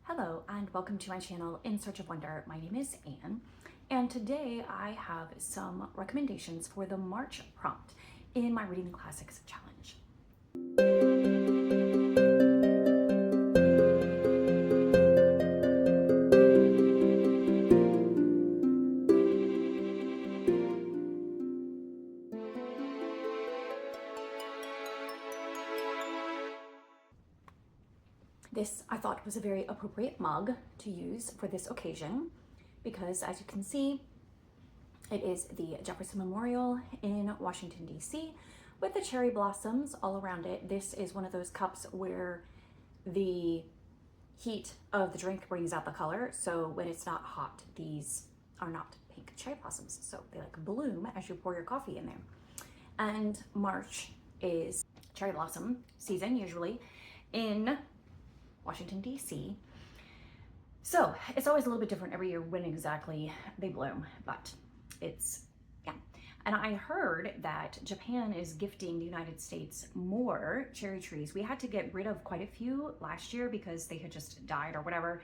Hello and welcome to my channel In Search of Wonder. My name is Anne and today I have some recommendations for the March prompt in my Reading the Classics challenge. This I thought was a very appropriate mug to use for this occasion because, as you can see, it is the Jefferson Memorial in Washington, D.C. with the cherry blossoms all around it. This is one of those cups where the heat of the drink brings out the color. So when it's not hot, these are not pink cherry blossoms. So they like bloom as you pour your coffee in there. And March is cherry blossom season, usually in Washington, D.C. So it's always a little bit different every year when exactly they bloom, but it's, yeah. And I heard that Japan is gifting the United States more cherry trees. We had to get rid of quite a few last year because they had just died or whatever.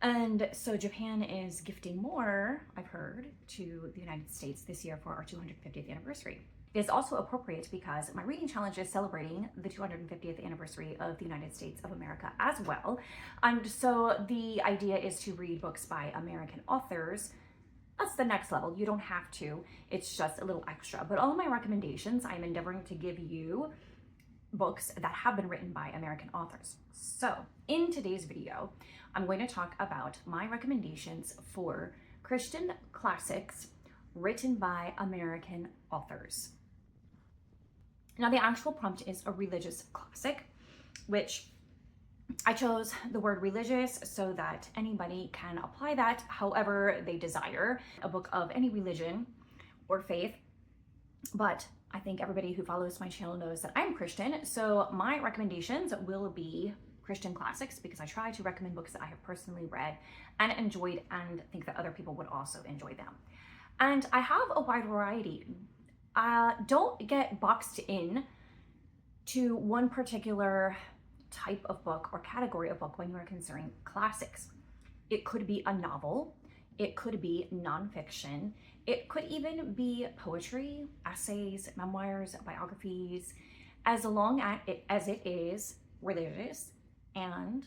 And so Japan is gifting more, I've heard, to the United States this year for our 250th anniversary. It's also appropriate because my reading challenge is celebrating the 250th anniversary of the United States of America as well. And so the idea is to read books by American authors. That's the next level. You don't have to. It's just a little extra. But all of my recommendations, I'm endeavoring to give you books that have been written by American authors. So in today's video, I'm going to talk about my recommendations for Christian classics written by American authors. Now, the actual prompt is a religious classic, which I chose the word religious so that anybody can apply that however they desire. A book of any religion or faith, but I think everybody who follows my channel knows that I'm Christian, so my recommendations will be Christian classics because I try to recommend books that I have personally read and enjoyed and think that other people would also enjoy them. And I have a wide variety. Don't get boxed in to one particular type of book or category of book when you are considering classics. It could be a novel, it could be nonfiction, it could even be poetry, essays, memoirs, biographies, as long as it is religious and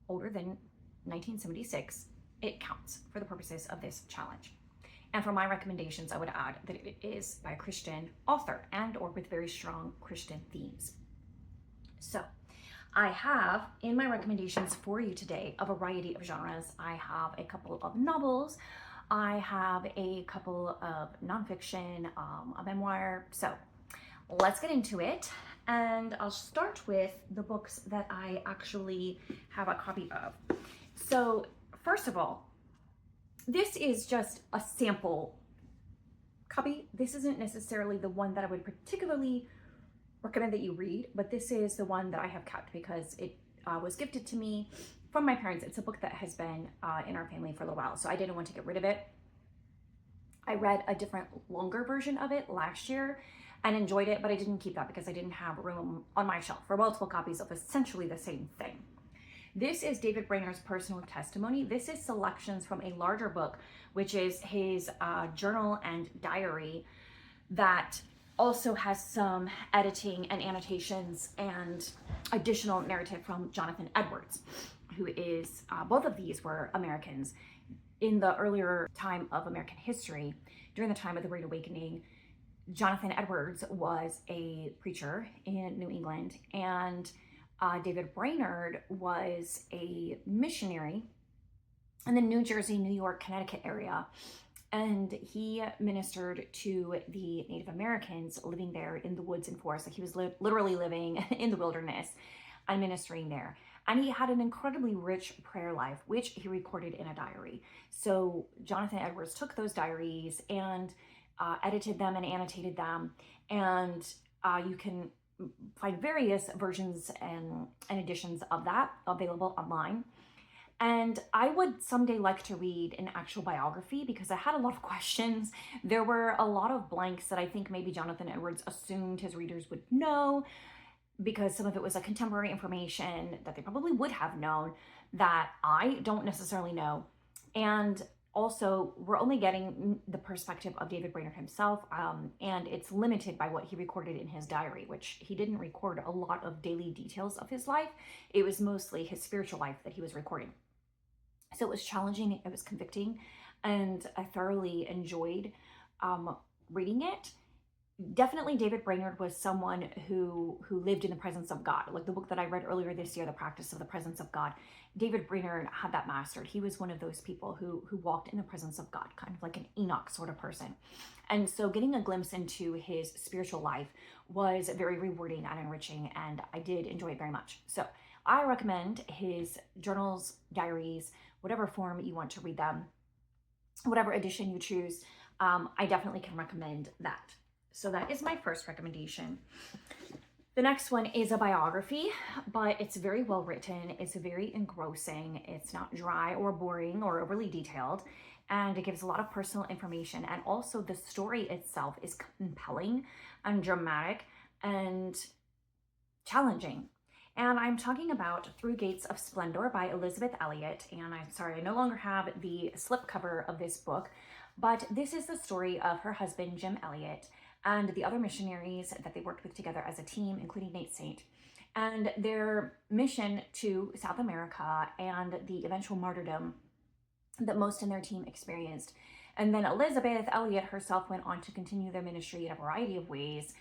older than 1976, it counts for the purposes of this challenge. And for my recommendations, I would add that it is by a Christian author and or with very strong Christian themes. So I have in my recommendations for you today a variety of genres. I have a couple of novels, I have a couple of nonfiction, a memoir. So let's get into it. And I'll start with the books that I actually have a copy of. So first of all, this is just a sample copy. This isn't necessarily the one that I would particularly recommend that you read, but this is the one that I have kept because it was gifted to me from my parents. It's a book that has been in our family for a little while, so I didn't want to get rid of it. I read a different, longer version of it last year and enjoyed it, but I didn't keep that because I didn't have room on my shelf for multiple copies of essentially the same thing. This is David Brainerd's personal testimony. This is selections from a larger book, which is his journal and diary that also has some editing and annotations and additional narrative from Jonathan Edwards, who is, both of these were Americans in the earlier time of American history. During the time of the Great Awakening, Jonathan Edwards was a preacher in New England, and David Brainerd was a missionary in the New Jersey, New York, Connecticut area. And he ministered to the Native Americans living there in the woods and forests. Like he was literally living in the wilderness and ministering there. And he had an incredibly rich prayer life, which he recorded in a diary. So Jonathan Edwards took those diaries and edited them and annotated them. And you can find various versions and editions of that available online. And I would someday like to read an actual biography because I had a lot of questions. There were a lot of blanks that I think maybe Jonathan Edwards assumed his readers would know. because some of it was like contemporary information that they probably would have known that I don't necessarily know. And also, we're only getting the perspective of David Brainerd himself, and it's limited by what he recorded in his diary, which he didn't record a lot of daily details of his life. It was mostly his spiritual life that he was recording. So it was challenging, it was convicting, and I thoroughly enjoyed reading it. Definitely David Brainerd was someone who lived in the presence of God. Like the book that I read earlier this year, The Practice of the Presence of God, David Brainerd had that mastered. He was one of those people who walked in the presence of God, kind of like an Enoch sort of person. And so getting a glimpse into his spiritual life was very rewarding and enriching, and I did enjoy it very much. So I recommend his journals, diaries, whatever form you want to read them, whatever edition you choose. I definitely can recommend that. So that is my first recommendation. The next one is a biography, but it's very well written. It's very engrossing. It's not dry or boring or overly detailed, and it gives a lot of personal information. And also the story itself is compelling and dramatic and challenging. And I'm talking about Through Gates of Splendor by Elizabeth Elliot. And I'm sorry, I no longer have the slipcover of this book, but this is the story of her husband, Jim Elliot, and the other missionaries that they worked with together as a team, including Nate Saint, and their mission to South America and the eventual martyrdom that most in their team experienced. And then Elizabeth Elliot herself went on to continue their ministry in a variety of ways.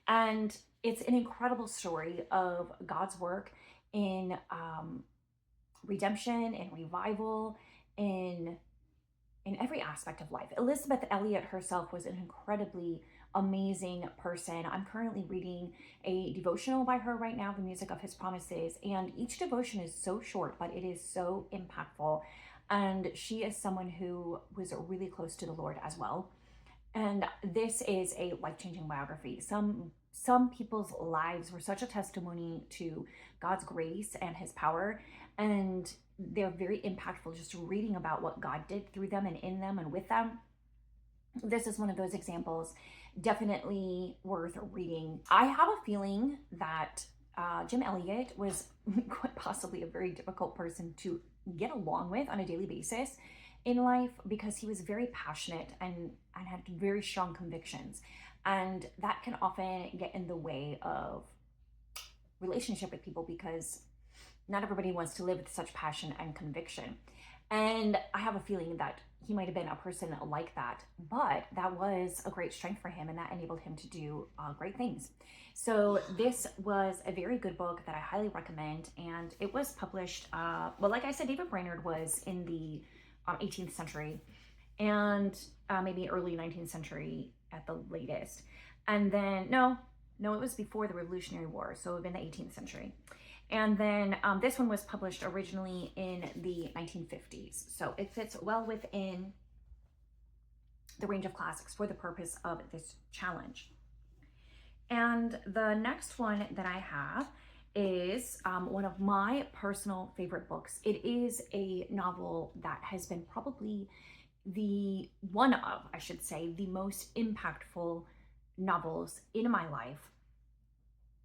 And it's an incredible story of God's work in redemption, in revival, in every aspect of life. Elizabeth Elliot herself was an incredibly amazing person. I'm currently reading a devotional by her right now, The Music of His Promises, and each devotion is so short, but it is so impactful. And she is someone who was really close to the Lord as well. And this is a life-changing biography. Some people's lives were such a testimony to God's grace and his power, and they're very impactful just reading about what God did through them and in them and with them. This is one of those examples, definitely worth reading. I have a feeling that Jim Elliot was quite possibly a very difficult person to get along with on a daily basis in life, because he was very passionate and had very strong convictions. And that can often get in the way of relationship with people, because not everybody wants to live with such passion and conviction. And I have a feeling that he might have been a person like that, but that was a great strength for him, and that enabled him to do great things. So this was a very good book that I highly recommend, and it was published, well, like I said, David Brainerd was in the 18th century, and maybe early 19th century at the latest. And then, no, it was before the Revolutionary War, so it would have been the 18th century. And then this one was published originally in the 1950s. So it fits well within the range of classics for the purpose of this challenge. And the next one that I have is one of my personal favorite books. It is a novel that has been probably the most impactful novels in my life.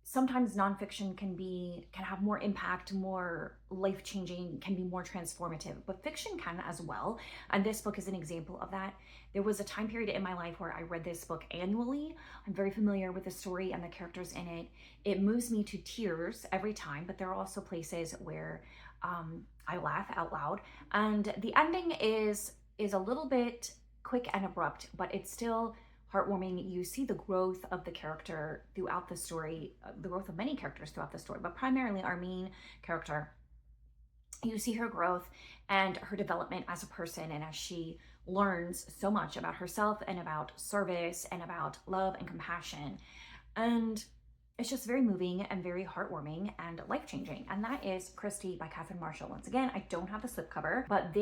Sometimes nonfiction can have more impact, more life-changing, can be more transformative, but fiction can as well. And this book is an example of that. There was a time period in my life where I read this book annually. I'm very familiar with the story and the characters in it. It moves me to tears every time, but there are also places where I laugh out loud. And the ending is a little bit quick and abrupt, but it's still heartwarming. You see the growth of the character throughout the story, the growth of many characters throughout the story, but primarily our main character. You see her growth and her development as a person, and as she learns so much about herself and about service and about love and compassion. And it's just very moving and very heartwarming and life-changing. And that is Christy by Catherine Marshall. Once again, I don't have the slipcover, but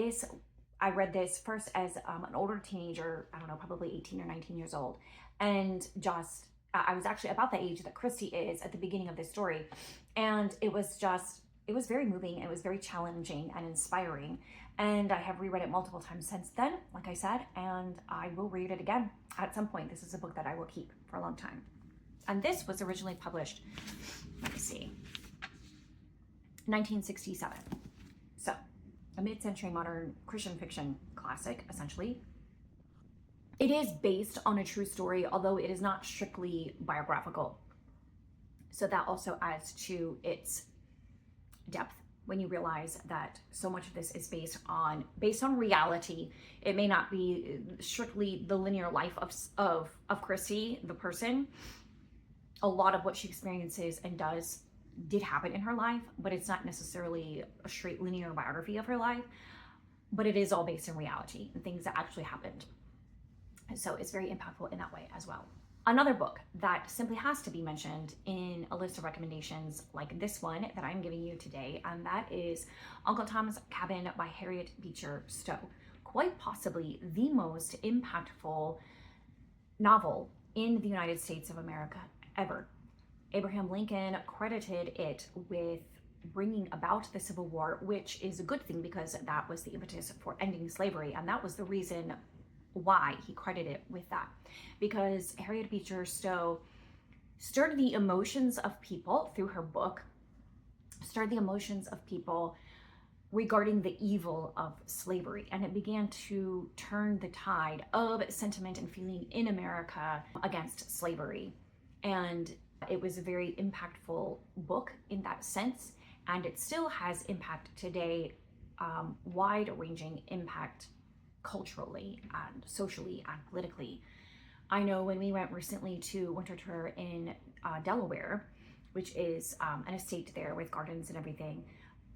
I read this first as an older teenager, I don't know, probably 18 or 19 years old. And I was actually about the age that Christy is at the beginning of this story. And it was very moving. It was very challenging and inspiring. And I have reread it multiple times since then, like I said, and I will read it again at some point. This is a book that I will keep for a long time. And this was originally published, let me see, 1967. So a mid-century modern Christian fiction classic, essentially. It is based on a true story, although it is not strictly biographical. So that also adds to its depth when you realize that so much of this is based on reality. It may not be strictly the linear life of Christy, the person. A lot of what she experiences and did happen in her life, but it's not necessarily a straight linear biography of her life, but it is all based in reality and things that actually happened. And so it's very impactful in that way as well. Another book that simply has to be mentioned in a list of recommendations like this one that I'm giving you today, and that is Uncle Tom's Cabin by Harriet Beecher Stowe. Quite possibly the most impactful novel in the United States of America ever. Abraham Lincoln credited it with bringing about the Civil War, which is a good thing because that was the impetus for ending slavery, and that was the reason why he credited it with that, because Harriet Beecher Stowe stirred the emotions of people through her book, stirred the emotions of people regarding the evil of slavery, and it began to turn the tide of sentiment and feeling in America against slavery. And it was a very impactful book in that sense, and it still has impact today, wide-ranging impact culturally and socially and politically. I know when we went recently to winter tour in Delaware, which is an estate there with gardens and everything,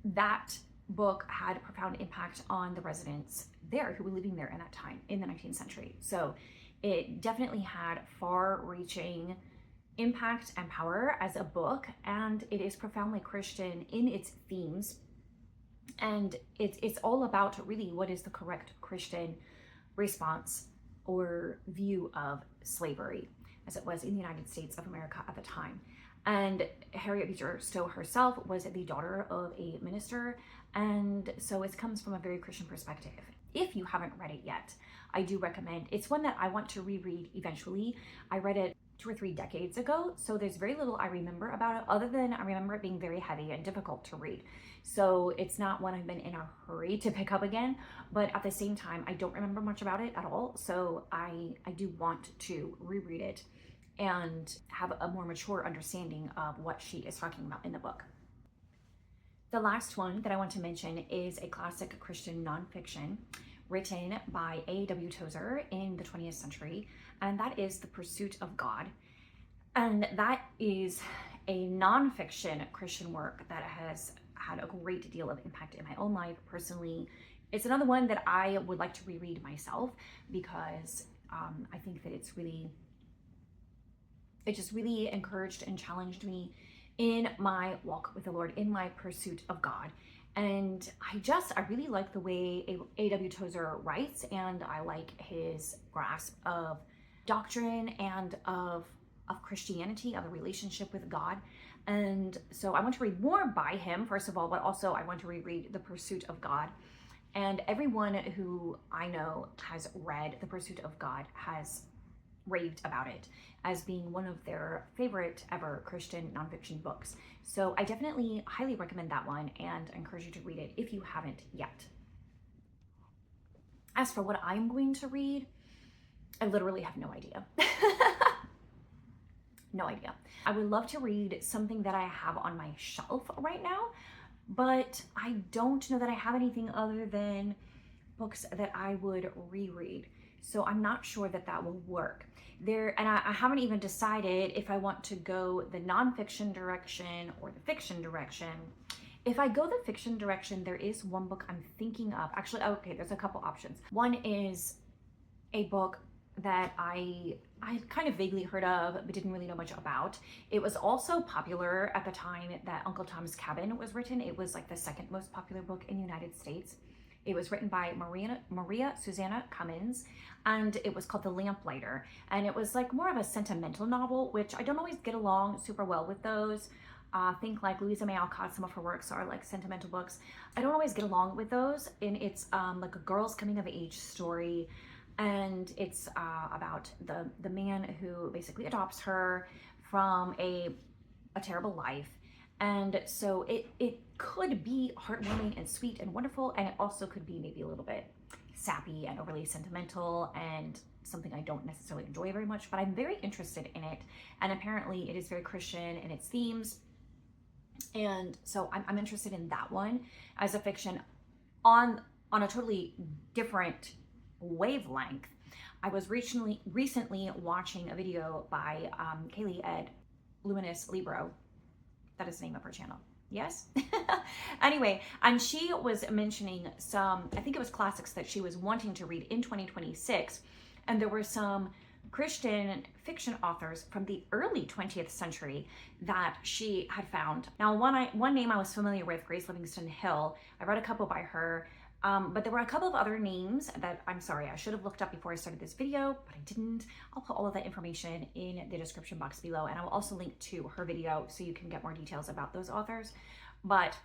that book had a profound impact on the residents there who were living there in that time in the 19th century. So it definitely had far-reaching impact and power as a book, and it is profoundly Christian in its themes. And it's all about really what is the correct Christian response or view of slavery as it was in the United States of America at the time. And Harriet Beecher Stowe herself was the daughter of a minister, and so it comes from a very Christian perspective. If you haven't read it yet, I do recommend. It's one that I want to reread eventually. I read it 2 or 3 decades ago, so there's very little I remember about it other than I remember it being very heavy and difficult to read. So it's not one I've been in a hurry to pick up again, but at the same time, I don't remember much about it at all. So I do want to reread it and have a more mature understanding of what she is talking about in the book. The last one that I want to mention is a classic Christian nonfiction written by A.W. Tozer in the 20th century, and that is The Pursuit of God. And that is a nonfiction Christian work that has had a great deal of impact in my own life personally. It's another one that I would like to reread myself because I think that it just really encouraged and challenged me in my walk with the Lord, in my pursuit of God. And I really like the way A.W. Tozer writes, and I like his grasp of doctrine and of Christianity, of a relationship with God. And so I want to read more by him, first of all, but also I want to reread The Pursuit of God. And everyone who I know has read The Pursuit of God has raved about it as being one of their favorite ever Christian nonfiction books. So I definitely highly recommend that one and encourage you to read it if you haven't yet. As for what I'm going to read, I literally have no idea. No idea. I would love to read something that I have on my shelf right now, but I don't know that I have anything other than books that I would reread. So I'm not sure that will work. And I haven't even decided if I want to go the nonfiction direction or the fiction direction. If I go the fiction direction, there is one book I'm thinking of. Actually, okay, there's a couple options. One is a book that I kind of vaguely heard of, but didn't really know much about. It was also popular at the time that Uncle Tom's Cabin was written. It was like the second most popular book in the United States. It was written by Maria Susanna Cummins, and it was called The Lamplighter. And it was like more of a sentimental novel, which I don't always get along super well with those. Think like Louisa May Alcott, some of her works are like sentimental books. I don't always get along with those. And it's like a girl's coming of age story. And it's about the man who basically adopts her from a terrible life. And so it could be heartwarming and sweet and wonderful, and it also could be maybe a little bit sappy and overly sentimental and something I don't necessarily enjoy very much, but I'm very interested in it. And apparently it is very Christian in its themes. And so I'm interested in that one as a fiction on a totally different wavelength. I was recently watching a video by Kaylee at Luminous Libro. That is the name of her channel. Yes? Anyway, and she was mentioning some, I think it was classics that she was wanting to read in 2026. And there were some Christian fiction authors from the early 20th century that she had found. Now, one name I was familiar with, Grace Livingston Hill. I read a couple by her. But there were a couple of other names that I'm sorry, I should have looked up before I started this video, but I didn't. I'll put all of that information in the description box below, and I will also link to her video so you can get more details about those authors. But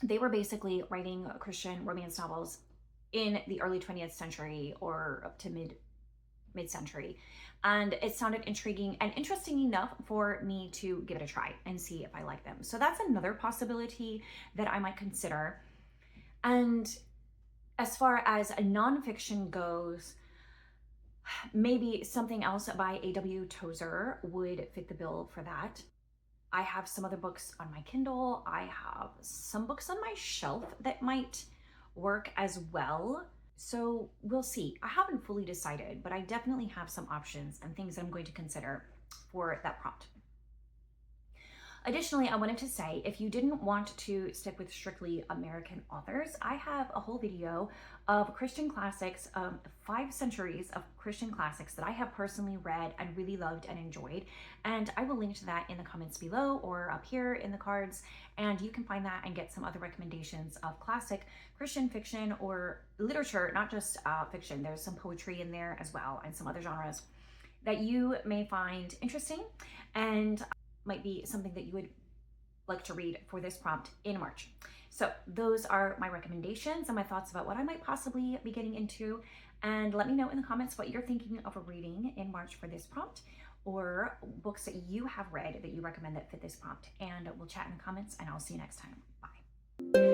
they were basically writing Christian romance novels in the early 20th century or up to mid-century. And it sounded intriguing and interesting enough for me to give it a try and see if I like them. So that's another possibility that I might consider. And as far as a nonfiction goes, maybe something else by A.W. Tozer would fit the bill for that. I have some other books on my Kindle. I have some books on my shelf that might work as well. So we'll see. I haven't fully decided, but I definitely have some options and things that I'm going to consider for that prompt. Additionally, I wanted to say, if you didn't want to stick with strictly American authors, I have a whole video of Christian classics, 5 centuries of Christian classics that I have personally read and really loved and enjoyed. And I will link to that in the comments below or up here in the cards. And you can find that and get some other recommendations of classic Christian fiction or literature, not just fiction. There's some poetry in there as well and some other genres that you may find interesting and might be something that you would like to read for this prompt in March. So those are my recommendations and my thoughts about what I might possibly be getting into. And let me know in the comments what you're thinking of reading in March for this prompt, or books that you have read that you recommend that fit this prompt. And we'll chat in the comments, and I'll see you next time. Bye.